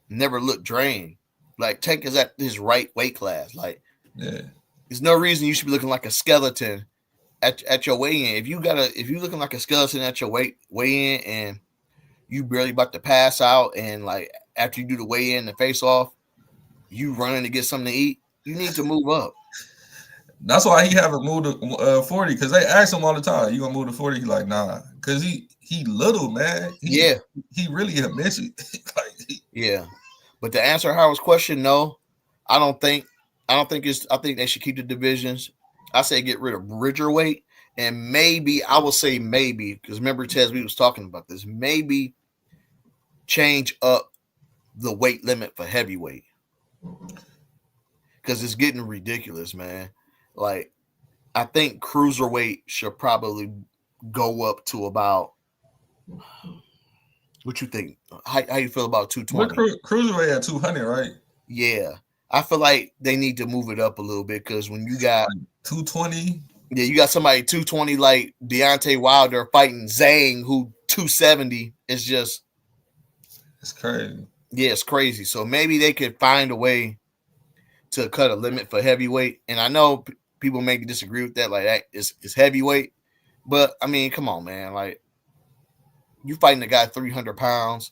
never looked drained. Like Tank is at his right weight class. Like Yeah. there's no reason you should be looking like a skeleton at your weigh in. If you looking like a skeleton at your weigh in and you barely about to pass out and like after you do the weigh in and face off, you running to get something to eat, you need to move up. That's why he haven't moved to 40 because they ask him all the time, "You gonna move to 40?" He like, "Nah," because he little man. Yeah, He really a midget. yeah. But to answer Howard's question, no, I don't think. I think they should keep the divisions. I say get rid of Bridger weight, and maybe I will say maybe because remember Tez, we was talking about this. Maybe change up the weight limit for heavyweight because it's getting ridiculous, man. Like I think cruiserweight should probably go up to about. What you think? How you feel about What 220? cruiserweight at 200, right? Yeah, I feel like they need to move it up a little bit because when you got 220. yeah, you got somebody 220 like Deontay Wilder fighting Zhang who 270 is just It's crazy. yeah, it's crazy. So maybe they could find a way to cut a limit for heavyweight. And I know people may disagree with that, like that is heavyweight, but I mean, come on, man, like you fighting a guy 300 pounds,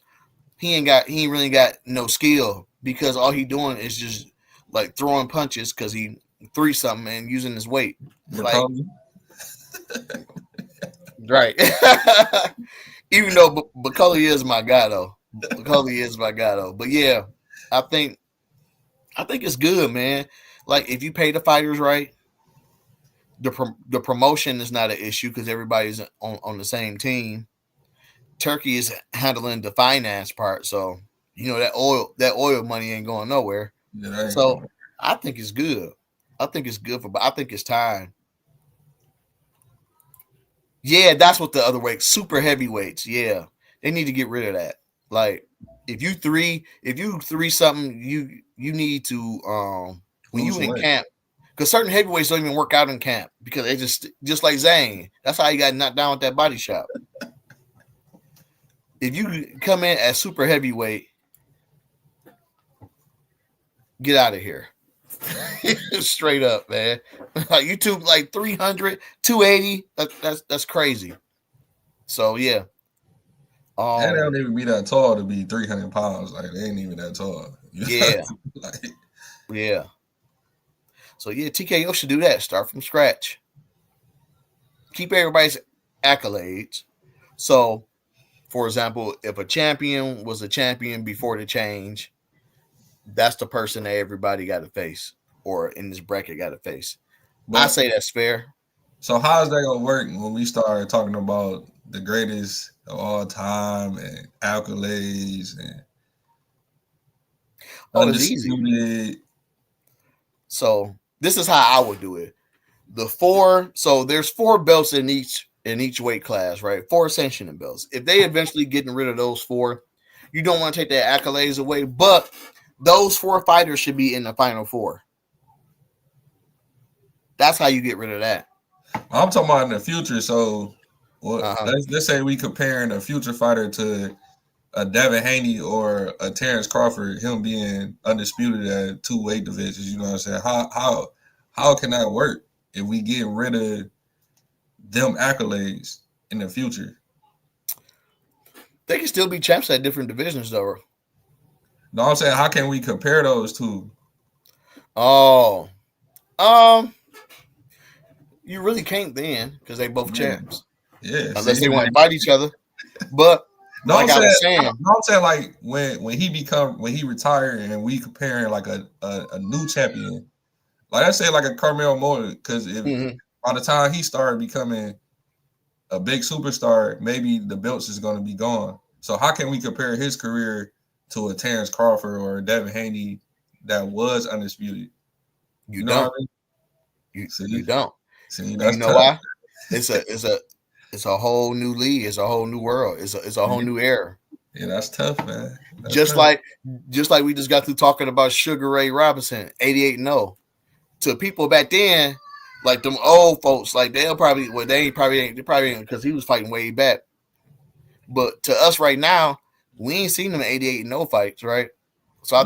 he ain't really got no skill because all he doing is just like throwing punches because he 3 something and using his weight. Like McCollum. right. Even though McCulley is my guy though. McCulley is my guy though. But yeah, I think it's good, man. Like if you pay the fighters right, the promotion is not an issue because everybody's on the same team. Turkey is handling the finance part, so you know that oil money ain't going nowhere. Yeah, that ain't So cool. I think it's good. I think it's good but I think it's time. Yeah, that's what the other weight, super heavyweights. Yeah, they need to get rid of that. Like if you three something, you need to when Lose you some in weight. camp because certain heavyweights don't even work out in camp because they just like Zane. That's how he got knocked down with that body shot. If you come in at super heavyweight, get out of here. Straight up, man. Like you took like 300, 280. That's crazy. So yeah. And they don't even be that tall to be 300 pounds. Like they ain't even that tall. Yeah. Like, Yeah. So yeah, TKO should do that. Start from scratch. Keep everybody's accolades. So, for example, if a champion was a champion before the change, that's the person that everybody got to face, or in this bracket got to face. I but say that's fair. so how is that gonna work when we start talking about the greatest of all time and accolades and Oh, it's easy. undisputed? So this is how I would do it. So there's 4 belts in each weight class, right? 4 sanctioning belts. If they eventually getting rid of those 4, you don't want to take their accolades away, but those 4 fighters should be in the final 4. That's how you get rid of that. I'm talking about in the future. So, Uh-huh. let's say we comparing a future fighter to a Devin Haney or a Terrence Crawford, him being undisputed at 2 weight divisions. You know what I'm saying? How can that work if we get rid of them accolades in the future? They can still be champs at different divisions, though. No, I'm saying, how can we compare those two? Oh, you really can't then because they both champs. Yeah, Unless see, they want to fight each other. But no, like I was saying, no, I'm saying like when he retired and we comparing like a new champion, like I say like a Carmel Moore, because if by the time he started becoming a big superstar, maybe the belts is going to be gone. So how can we compare his career to a Terrence Crawford or a Devin Haney that was undisputed? you know what don't. I mean? You don't. See, And that's you know tough. why? It's a whole new league. It's a whole new world. It's a whole new era. Yeah, that's tough, man. That's Just tough. like we just got through talking about Sugar Ray Robinson, 88-0. To people back then, like them old folks, like they probably ain't because he was fighting way back. But to us right now, we ain't seen them 88-0 fights, right? So I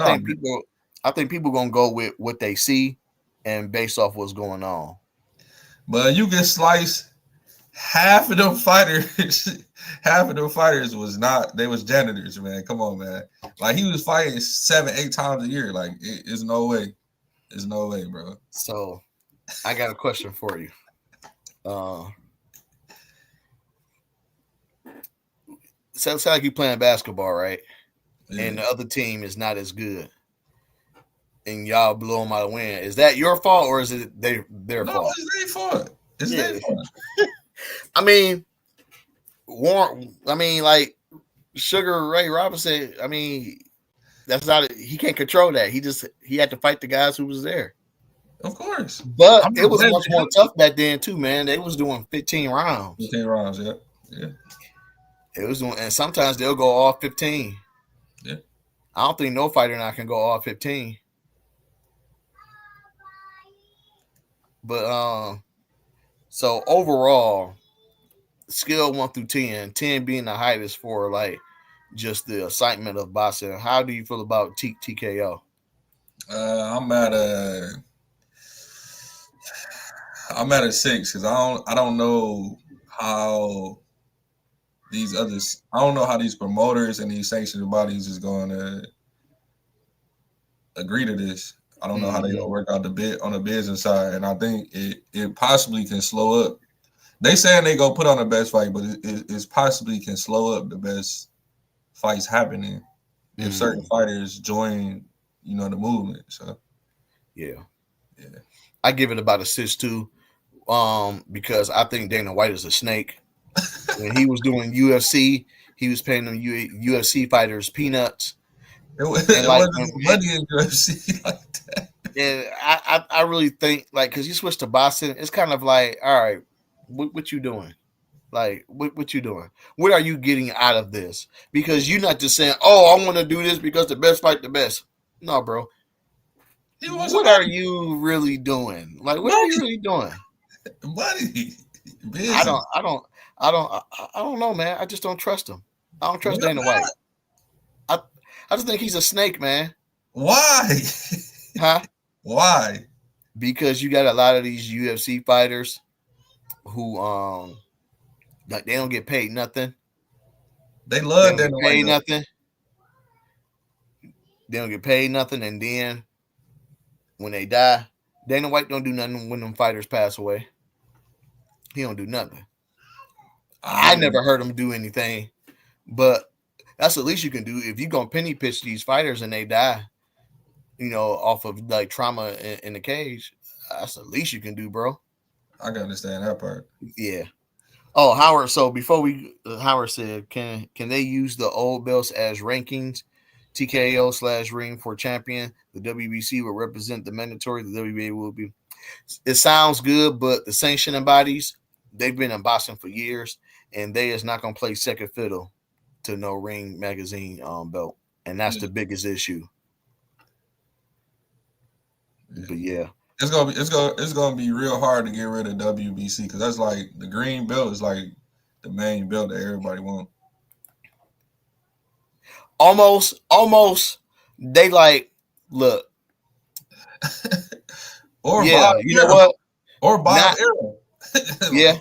think people gonna go with what they see and based off what's going on. But you can slice half of them fighters. Half of them fighters was janitors, man. Come on, man. Like he was fighting 7-8 times a year. Like it's no way. There's no way, bro. So I got a question for you. Sounds like you playing basketball, right? Yeah. And the other team is not as good, and y'all blow them out of win. Is that your fault or is it their fault? No, it's their fault. It's their fault. I mean, like Sugar Ray Robinson. I mean, that's not. He can't control that. He had to fight the guys who was there. Of course, but it was much more tough back then too, man. They was doing 15 rounds. 15 rounds, yeah. It was doing, and sometimes they'll go all 15. Yeah, I don't think no fighter now can go all 15. But so overall, skill 1 through 10, 10 being the highest for like just the excitement of boxing. How do you feel about TKO? I'm at a 6 because I don't know how these others. I don't know how these promoters and these sanctioning bodies is going to agree to this. I don't know how they're gonna work out the bid on the business side, and I think it possibly can slow up. They saying they gonna put on the best fight, but it possibly can slow up the best fights happening if certain fighters join, the movement. So yeah. I give it about a 6 too, because I think Dana White is a snake. When he was doing UFC, he was paying them UFC fighters peanuts. It wasn't money in UFC like that. And I really think, like, because you switch to boxing, it's kind of like, all right, what you doing? Like, what you doing? What are you getting out of this? Because you're not just saying, oh, I want to do this because the best fight the best. No, bro. What are you really doing? Like, what are you really doing? Money. I don't know, man. I just don't trust him. I don't trust Dana White. I just think he's a snake, man. Why? Huh? Why? Because you got a lot of these UFC fighters who like they don't get paid nothing. They love Dana White. Nothing. They don't get paid nothing, and then when they die, Dana White don't do nothing when them fighters pass away. He don't do nothing. I never heard him do anything, but that's the least you can do. If you gonna penny pitch these fighters and they die, off of like trauma in the cage, that's the least you can do, bro. I can understand that part. Yeah. Oh, Howard. So before Howard said, can they use the old belts as rankings? TKO /ring for champion. The WBC will represent the mandatory. The WBA will be. It sounds good, but the sanctioning bodies, they've been in boxing for years, and they is not going to play second fiddle to no Ring magazine belt, and that's the biggest issue. But yeah, it's gonna be real hard to get rid of WBC because that's like the green belt is like the main belt that everybody wants. almost. They like look. Or Yeah, Bob you know Arum. what? Or Bob Not- Arum. Yeah,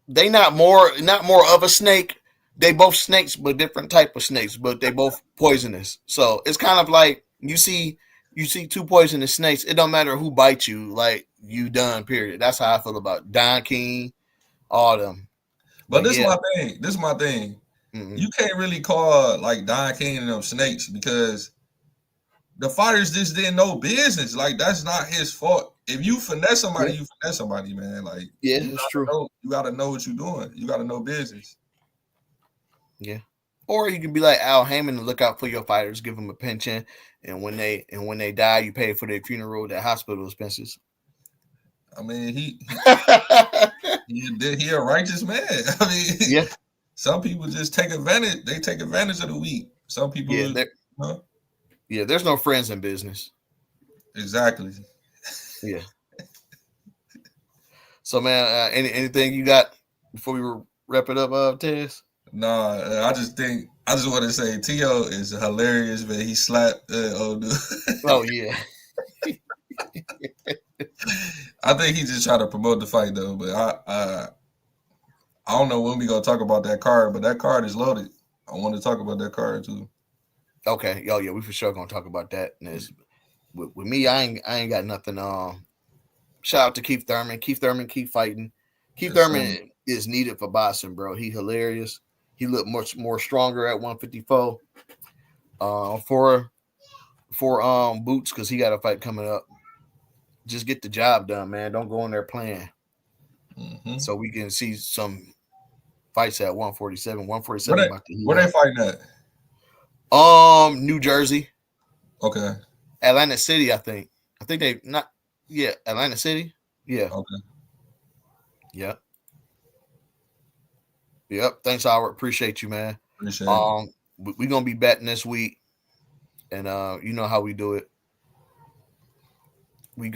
they not more of a snake. They both snakes, but different type of snakes. But they both poisonous. So it's kind of like you see two poisonous snakes. It don't matter who bites you. Like you done. Period. That's how I feel about Don King, all them. But this is yeah. my thing. Mm-mm. You can't really call like Don King and them snakes because the fighters just didn't know business. Like that's not his fault. If you finesse somebody, you finesse somebody, man. Like it's true. You gotta know what you're doing. You gotta know business. Yeah. Or you can be like Al Heyman and look out for your fighters, give them a pension, and when they die, you pay for their funeral, their hospital expenses. I mean, he a righteous man. I mean, yeah. Some people just take advantage. They take advantage of the weak. Some people, yeah. There's no friends in business. Exactly. Yeah. So, man, anything you got before we wrap it up, Tez? Nah, I just want to say T.O. is hilarious, man. He slapped old dude. Oh yeah. I think he just trying to promote the fight though, but I don't know when we gonna talk about that card, but that card is loaded. I want to talk about that card too. Okay, yeah, we for sure gonna talk about that. And with me, I ain't got nothing. Shout out to Keith Thurman. Keith Thurman, keep fighting. Keith Thurman is needed for boxing, bro. He hilarious. He looked much more stronger at 154. For bouts because he got a fight coming up. Just get the job done, man. Don't go in there playing. Mm-hmm. So we can see some fights at 147. 147. Where they fighting at? New Jersey. Okay. Atlantic City, I think. I think they not. Yeah, Atlantic City. Yeah. Okay. Yep. Thanks, Howard. Appreciate you, man. Appreciate it. We're gonna be betting this week, and you know how we do it. We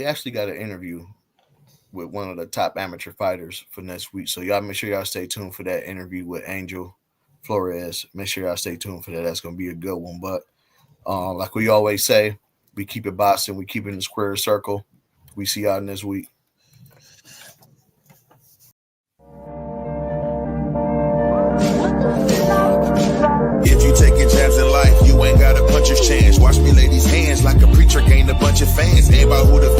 actually got an interview with one of the top amateur fighters for next week. So y'all make sure y'all stay tuned for that interview with Angel Flores. Make sure y'all stay tuned for that. That's gonna be a good one. But like we always say, we keep it boxing, we keep it in the square circle. We see y'all next week. If you taking jabs in life, you ain't got a puncher's chance. Watch me lay these hands like a preacher gained a bunch of fans. Ain't about who the